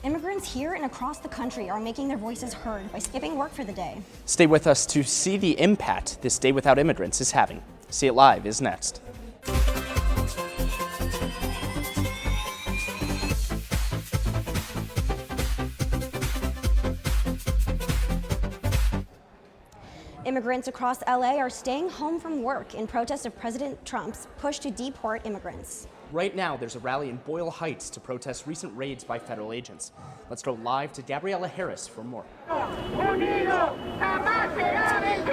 Immigrants here and across the country are making their voices heard by skipping work for the day. Stay with us to see the impact this day without immigrants is having. See It Live is next. Immigrants across LA are staying home from work in protest of President Trump's push to deport immigrants. Right now, there's a rally in Boyle Heights to protest recent raids by federal agents. Let's go live to Gabriella Harris for more.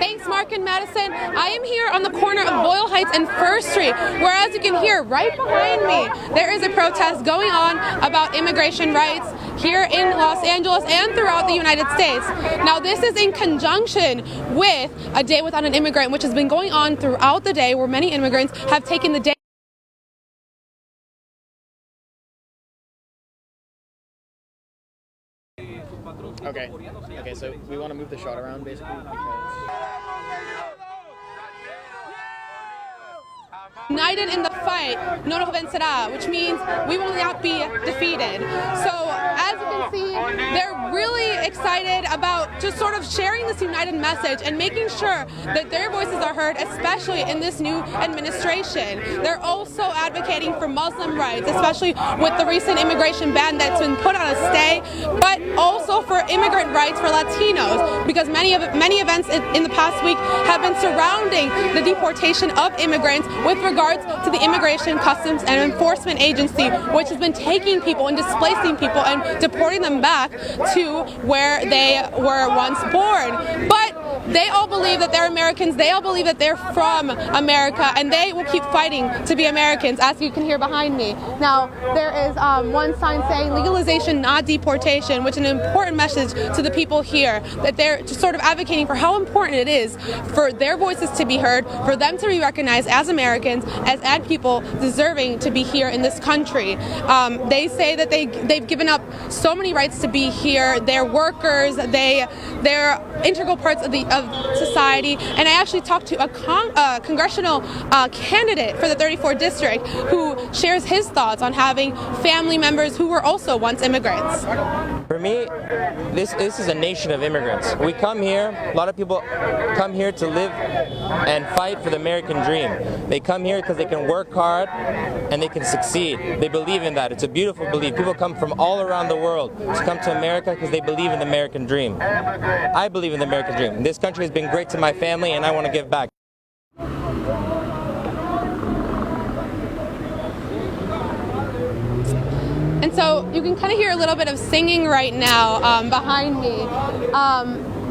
Thanks, Mark and Madison. I am here on the corner of Boyle Heights and First Street, where, as you can hear right behind me, there is a protest going on about immigration rights here in Los Angeles and throughout the United States. Now, this is in conjunction with a Day Without an Immigrant, which has been going on throughout the day, where many immigrants have taken the day. Okay, so we want to move the shot around basically because... United in the fight, no nos vencerá, which means we will not be defeated. So as you can see, they're really excited about just sort of sharing this united message and making sure that their voices are heard, especially in this new administration. They're also advocating for Muslim rights, especially with the recent immigration ban that's been put on a stay, but also for immigrant rights for Latinos, because many events in the past week have been surrounding the deportation of immigrants with regards to the Immigration, Customs, and Enforcement Agency, which has been taking people and displacing people and deporting them back to where they were once born. But they all believe that they're Americans, they all believe that they're from America, and they will keep fighting to be Americans, as you can hear behind me. Now, there is one sign saying legalization, not deportation, which is an important message to the people here, that they're just sort of advocating for how important it is for their voices to be heard, for them to be recognized as Americans, as people deserving to be here in this country. They say that they've given up so many rights to be here. They're workers, they're integral parts of society, and I actually talked to a congressional candidate for the 34th district who shares his thoughts on having family members who were also once immigrants. For me, this is a nation of immigrants. We come here, a lot of people come here to live and fight for the American dream. They come here because they can work hard and they can succeed. They believe in that. It's a beautiful belief. People come from all around the world to come to America because they believe in the American dream. I believe in the American dream. This country has been great to my family and I want to give back. And so you can kind of hear a little bit of singing right now behind me.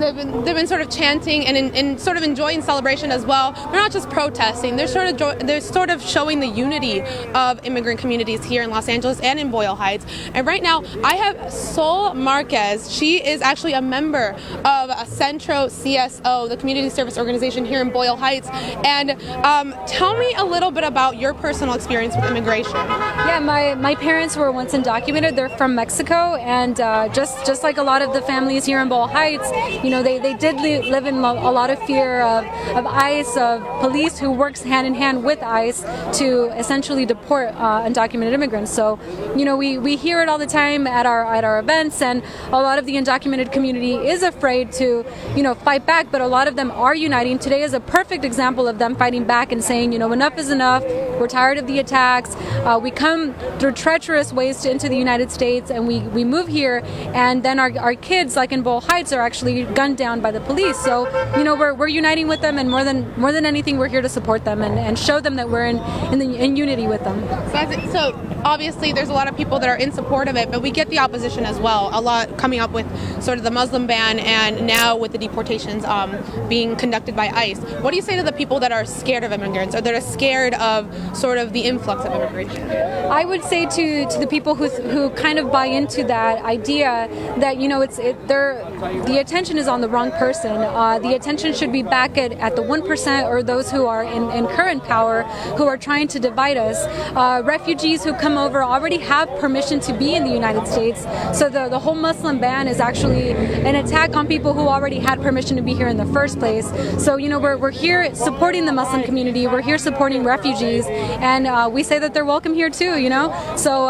They've been sort of chanting and sort of enjoying celebration as well. They're not just protesting; they're sort of showing the unity of immigrant communities here in Los Angeles and in Boyle Heights. And right now, I have Sol Marquez. She is actually a member of Centro CSO, the community service organization here in Boyle Heights. And tell me a little bit about your personal experience with immigration. Yeah, my parents were once undocumented. They're from Mexico, and just like a lot of the families here in Boyle Heights, they did live in a lot of fear of ICE, of police who works hand in hand with ICE to essentially deport undocumented immigrants. So, we hear it all the time at our events, and a lot of the undocumented community is afraid to, fight back, but a lot of them are uniting. Today is a perfect example of them fighting back and saying, enough is enough. We're tired of the attacks. We come through treacherous ways into the United States, and we move here, and then our kids, like in Boyle Heights, are actually gunned down by the police. So we're uniting with them, and more than anything, we're here to support them and show them that we're in unity with them. So obviously there's a lot of people that are in support of it, but we get the opposition as well, a lot coming up with sort of the Muslim ban and now with the deportations being conducted by ICE. What do you say to the people that are scared of immigrants, or that are scared of sort of the influx of immigration? I would say to the people who kind of buy into that idea that the attention is on the wrong person. The attention should be back at the 1% or those who are in current power, who are trying to divide us. Refugees who come come over already have permission to be in the United States. So the whole Muslim ban is actually an attack on people who already had permission to be here in the first place. So, we're here supporting the Muslim community. We're here supporting refugees, and we say that they're welcome here too, So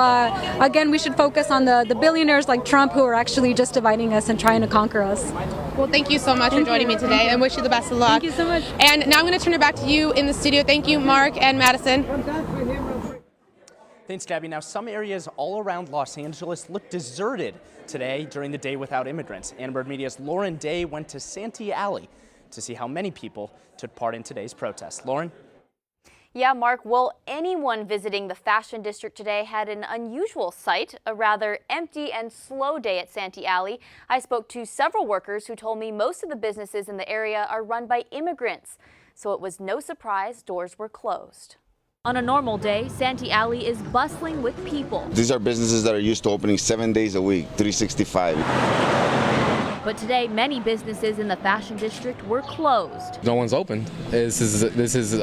again, we should focus on the billionaires like Trump who are actually just dividing us and trying to conquer us. Well, thank you so much for joining me today, and wish you the best of luck. Thank you so much. And now I'm going to turn it back to you in the studio. Thank you, Mark and Madison. Thanks, Gabby. Now, some areas all around Los Angeles look deserted today during the Day Without Immigrants. Annenberg Media's Lauren Day went to Santee Alley to see how many people took part in today's protest. Lauren? Yeah, Mark, well, anyone visiting the Fashion District today had an unusual sight, a rather empty and slow day at Santee Alley. I spoke to several workers who told me most of the businesses in the area are run by immigrants. So it was no surprise doors were closed. On a normal day, Santee Alley is bustling with people. These are businesses that are used to opening 7 days a week, 365. But today, many businesses in the Fashion District were closed. No one's open. This is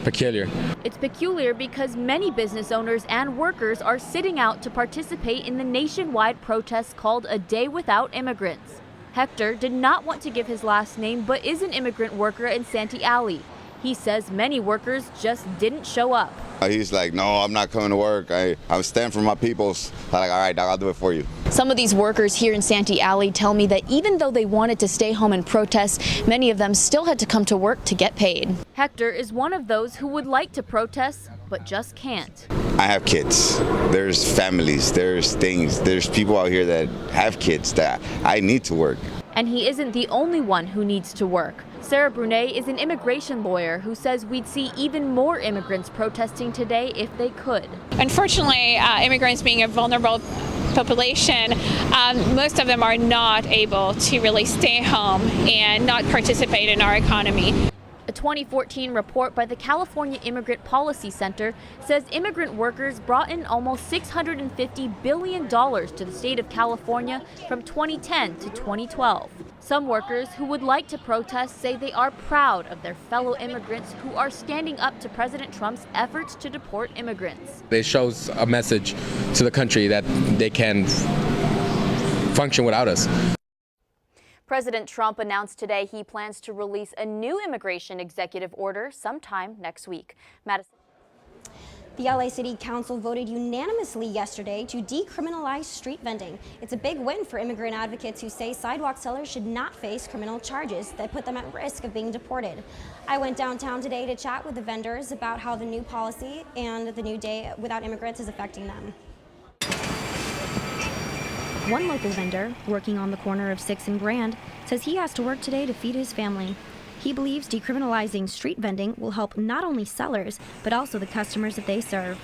peculiar. It's peculiar because many business owners and workers are sitting out to participate in the nationwide protest called A Day Without Immigrants. Hector did not want to give his last name, but is an immigrant worker in Santee Alley. He says many workers just didn't show up. He's like, no, I'm not coming to work. I'm standing for my peoples. I'm like, all right, I'll do it for you. Some of these workers here in Santee Alley tell me that even though they wanted to stay home and protest, many of them still had to come to work to get paid. Hector is one of those who would like to protest, but just can't. I have kids. There's families. There's things. There's people out here that have kids that I need to work. And he isn't the only one who needs to work. Sarah Brunet is an immigration lawyer who says we'd see even more immigrants protesting today if they could. Unfortunately, immigrants being a vulnerable population, most of them are not able to really stay home and not participate in our economy. A 2014 report by the California Immigrant Policy Center says immigrant workers brought in almost $650 billion to the state of California from 2010 to 2012. Some workers who would like to protest say they are proud of their fellow immigrants who are standing up to President Trump's efforts to deport immigrants. It shows a message to the country that they can function without us. President Trump announced today he plans to release a new immigration executive order sometime next week. Madison. The LA City Council voted unanimously yesterday to decriminalize street vending. It's a big win for immigrant advocates who say sidewalk sellers should not face criminal charges that put them at risk of being deported. I went downtown today to chat with the vendors about how the new policy and the new Day Without Immigrants is affecting them. One local vendor, working on the corner of 6th and Grand, says he has to work today to feed his family. He believes decriminalizing street vending will help not only sellers, but also the customers that they serve.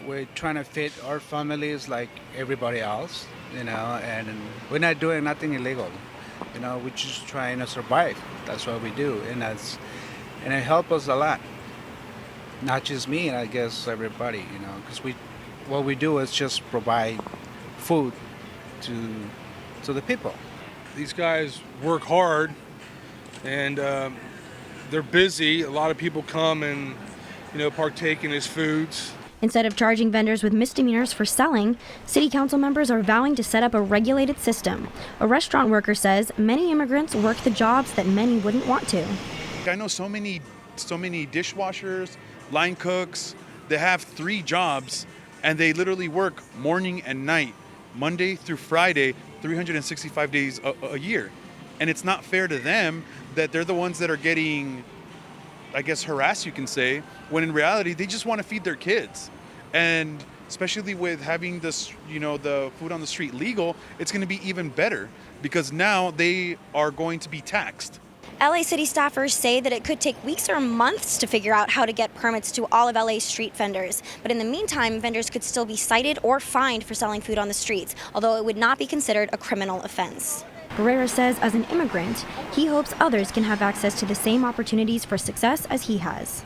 We're trying to fit our families like everybody else, and we're not doing nothing illegal. We're just trying to survive. That's what we do, and it helps us a lot. Not just me, I guess everybody, because what we do is just provide food to the people. These guys work hard, and they're busy. A lot of people come and, partake in his foods. Instead of charging vendors with misdemeanors for selling, city council members are vowing to set up a regulated system. A restaurant worker says many immigrants work the jobs that many wouldn't want to. I know so many dishwashers, line cooks. They have 3 jobs, and they literally work morning and night, Monday through Friday, 365 days a year. And it's not fair to them that they're the ones that are getting, I guess, harassed, you can say, when in reality, they just want to feed their kids. And especially with having this, the food on the street legal, it's going to be even better because now they are going to be taxed. LA City staffers say that it could take weeks or months to figure out how to get permits to all of LA's street vendors. But in the meantime, vendors could still be cited or fined for selling food on the streets, although it would not be considered a criminal offense. Barrera says as an immigrant, he hopes others can have access to the same opportunities for success as he has.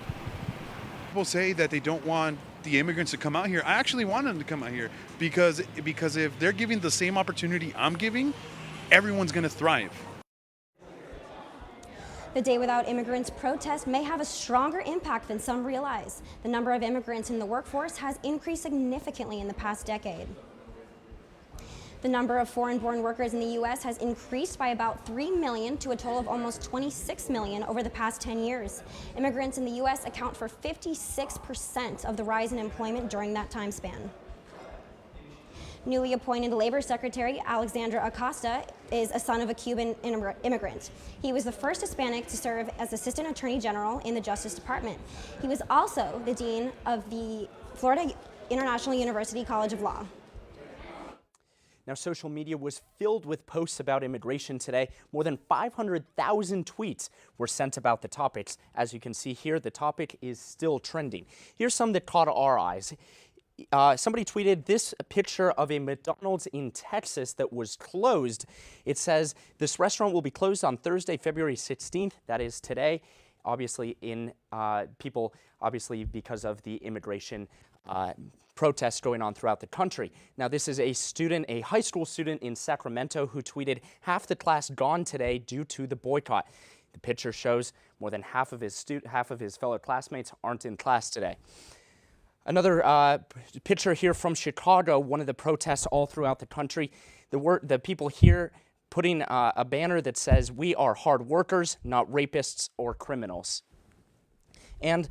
People say that they don't want the immigrants to come out here. I actually want them to come out here because if they're giving the same opportunity I'm giving, everyone's going to thrive. The Day Without Immigrants protest may have a stronger impact than some realize. The number of immigrants in the workforce has increased significantly in the past decade. The number of foreign-born workers in the U.S. has increased by about 3 million to a total of almost 26 million over the past 10 years. Immigrants in the U.S. account for 56% of the rise in employment during that time span. Newly appointed Labor Secretary Alexandra Acosta is a son of a Cuban immigrant. He was the first Hispanic to serve as Assistant Attorney General in the Justice Department. He was also the Dean of the Florida International University College of Law. Now, social media was filled with posts about immigration today. More than 500,000 tweets were sent about the topics. As you can see here, the topic is still trending. Here's some that caught our eyes. Somebody tweeted this picture of a McDonald's in Texas that was closed. It says this restaurant will be closed on Thursday, February 16th. That is today. Obviously, because of the immigration protests going on throughout the country. Now, this is a high school student in Sacramento who tweeted, "Half the class gone today due to the boycott." The picture shows more than half of his fellow classmates aren't in class today. Another picture here from Chicago, one of the protests all throughout the country. The people here putting a banner that says, "We are hard workers, not rapists or criminals." And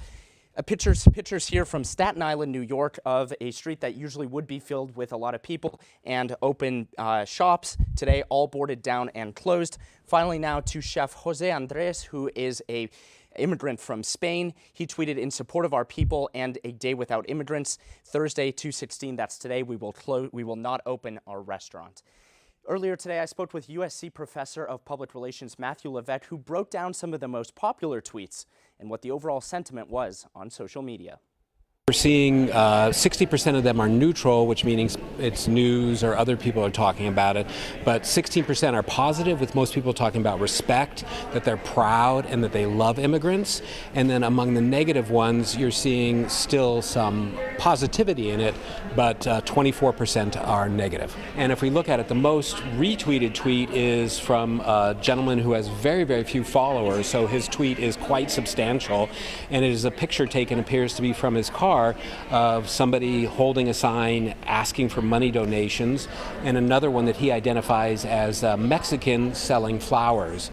pictures here from Staten Island, New York, of a street that usually would be filled with a lot of people and open shops. Today, all boarded down and closed. Finally now to Chef Jose Andres, who is a immigrant from Spain. He tweeted, "In support of our people and a day without immigrants, Thursday, 2/16, that's today, we will not open our restaurant." Earlier today, I spoke with USC professor of public relations Matthew Levesque, who broke down some of the most popular tweets and what the overall sentiment was on social media. We're seeing 60% of them are neutral, which means it's news or other people are talking about it, but 16% are positive, with most people talking about respect, that they're proud and that they love immigrants. And then among the negative ones, you're seeing still some positivity in it, but 24% are negative. And if we look at it, the most retweeted tweet is from a gentleman who has very, very few followers, so his tweet is quite substantial, and it is a picture taken, appears to be from his car, of somebody holding a sign asking for money donations, and another one that he identifies as a Mexican selling flowers.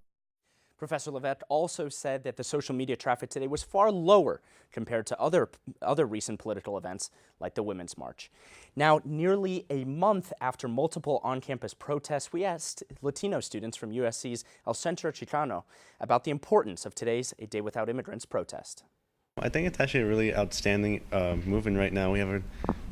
Professor Levesque also said that the social media traffic today was far lower compared to other recent political events like the Women's March. Now, nearly a month after multiple on-campus protests, we asked Latino students from USC's El Centro Chicano about the importance of today's A Day Without Immigrants protest. I think it's actually a really outstanding movement right now.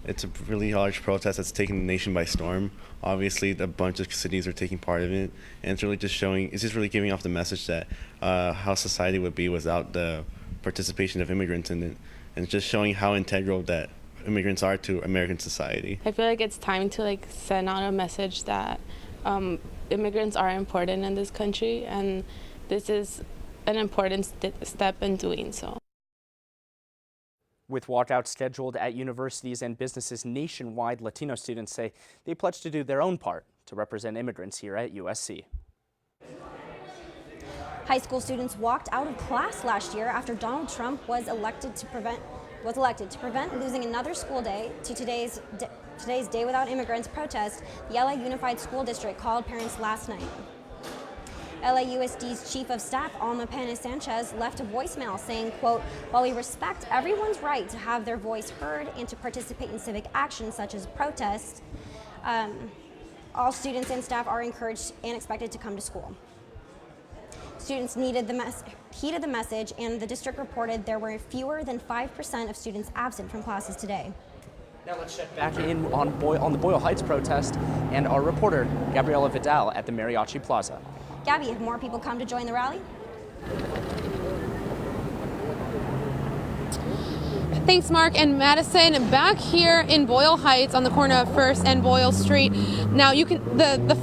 It's a really large protest that's taking the nation by storm. Obviously, a bunch of cities are taking part of it, and it's just really giving off the message that how society would be without the participation of immigrants in it, and just showing how integral that immigrants are to American society. I feel like it's time to send out a message that immigrants are important in this country, and this is an important step in doing so. With walkouts scheduled at universities and businesses nationwide, Latino students say they pledge to do their own part to represent immigrants here at USC. High school students walked out of class last year after Donald Trump was elected to prevent losing another school day to today's Day Without Immigrants protest. The LA Unified School District called parents last night. LAUSD's Chief of Staff, Alma Pena Sanchez, left a voicemail saying, quote, "While we respect everyone's right to have their voice heard and to participate in civic action such as protests, all students and staff are encouraged and expected to come to school." Students heeded the message, and the district reported there were fewer than 5% of students absent from classes today. Now let's check back in on the Boyle Heights protest and our reporter, Gabriela Vidal, at the Mariachi Plaza. Gabby, have more people come to join the rally? Thanks, Mark. And Madison, back here in Boyle Heights on the corner of 1st and Boyle Street. Now, the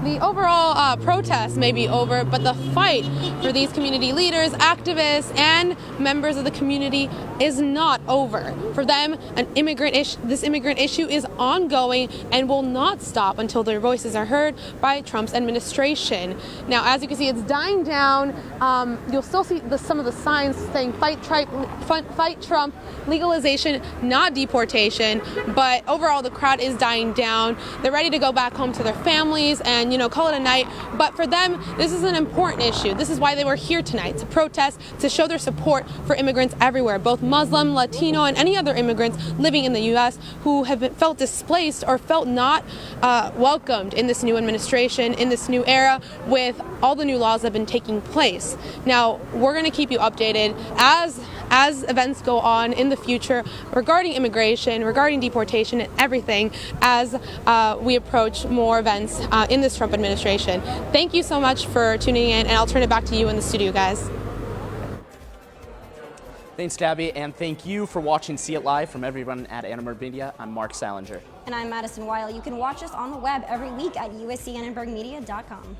the overall protest may be over, but the fight for these community leaders, activists, and members of the community is not over. For them, this immigrant issue is ongoing and will not stop until their voices are heard by Trump's administration. Now, as you can see, it's dying down. You'll still see some of the signs saying "Fight Trump," legalization, not deportation. But overall, the crowd is dying down. They're ready to go back home to their families and, call it a night. But for them, this is an important issue. This is why they were here tonight, to protest, to show their support for immigrants everywhere, both Muslim, Latino, and any other immigrants living in the U.S. who have felt displaced or felt not welcomed in this new administration, in this new era, with all the new laws that have been taking place. Now, we're going to keep you updated as events go on in the future regarding immigration, regarding deportation, and everything as we approach more events in this Trump administration. Thank you so much for tuning in, and I'll turn it back to you in the studio, guys. Thanks, Gabby, and thank you for watching See It Live. From everyone at Annenberg Media, I'm Mark Salinger. And I'm Madison Weil. You can watch us on the web every week at uscannenbergmedia.com.